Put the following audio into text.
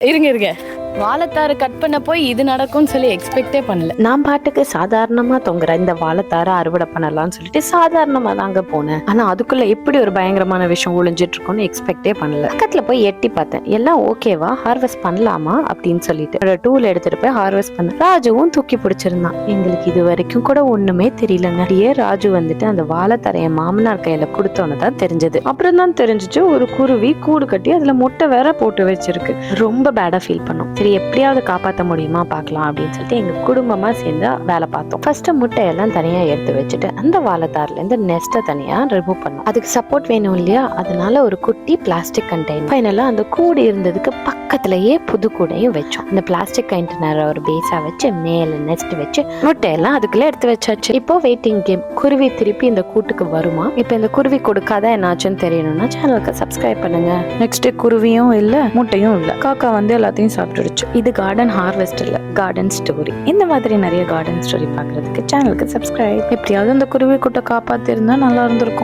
இருங்க இருங்க வாழைத்தாறு கட் பண்ண போய் இது நடக்கும்னு சொல்லி எக்ஸ்பெக்டே பண்ணல. நான் பாட்டுக்கு சாதாரணமா தொங்குற இந்த வாழைத்தார அறுவடை பண்ணலாம்னு சொல்லிட்டு சாதாரணமா தாங்க போனேன். ஆனா அதுக்குள்ள எப்படி ஒரு பயங்கரமான விஷயம் ஒளிஞ்சிட்டு இருக்கும்னு எக்ஸ்பெக்டே பண்ணல. பக்கத்துல போய் எட்டி பார்த்தேன். எல்லாம் ஓகேவா, ஹார்வெஸ்ட் பண்ணலாமா அப்படின்னு சொல்லிட்டு டூல் எடுத்துட்டு போய் ஹார்வெஸ்ட் பண்ண ராஜுவும் தூக்கி பிடிச்சிருந்தான். எங்களுக்கு இது வரைக்கும் கூட ஒண்ணுமே தெரியலங்க. அப்படியே ராஜு வந்துட்டு அந்த வாழைத்தாரைய மாமனார் கையில கொடுத்தோன்னு தான் தெரிஞ்சது. அப்புறம் தான் தெரிஞ்சிச்சு ஒரு குருவி கூடு கட்டி அதுல முட்டை வேற போட்டு வச்சிருக்கு. ரொம்ப பேடா ஃபீல் பண்ணோம். சரி எப்படியாவது காப்பாற்ற முடியுமா பார்க்கலாம் அப்படின்னு சொல்லிட்டு எங்க குடும்பமா சேர்ந்து வேலை பார்த்தோம். ஃபர்ஸ்ட் முட்டையெல்லாம் தனியா எடுத்து வச்சுட்டு அந்த வாழைத்தாறுல இருந்து நெஸ்ட்டை தனியா ரிமூவ் பண்ணோம். அதுக்கு சப்போர்ட் வேணும் இல்லையா, அதனால ஒரு குட்டி பிளாஸ்டிக் கண்டெய்னர், ஃபைனலா அந்த கூடு இருந்ததுக்கு பக்கத்திலேயே புது கூடையும் வச்சோம். அந்த பிளாஸ்டிக் கண்டெய்னரை ஒரு பேஸா வச்சு மேல நெஸ்ட் வச்சு முட்டையெல்லாம் அதுக்குள்ள எடுத்து வச்சாச்சு. இப்போ வெயிட்டிங் கேம். குருவி திருப்பி இந்த கூட்டுக்கு வருமா? இப்போ இந்த குருவி கொடுக்காத என்னாச்சுன்னு தெரியணும்னா சேனலுக்கு சப்ஸ்கிரைப் பண்ணுங்க. நெக்ஸ்ட் குருவியும் இல்ல முட்டையும் இல்ல, காக்கா வந்து எல்லாத்தையும் சாப்பிட்டுடுச்சு. இது கார்டன் ஹார்வெஸ்ட் இல்ல, கார்டன் ஸ்டோரி. இந்த மாதிரி நிறைய கார்டன் ஸ்டோரி பார்க்கறதுக்கு சேனலுக்கு சப்ஸ்கிரைப். எப்படியாவது அந்த குருவி கூட்டை காப்பாத்தி இருந்தா நல்லா இருந்திருக்கும்.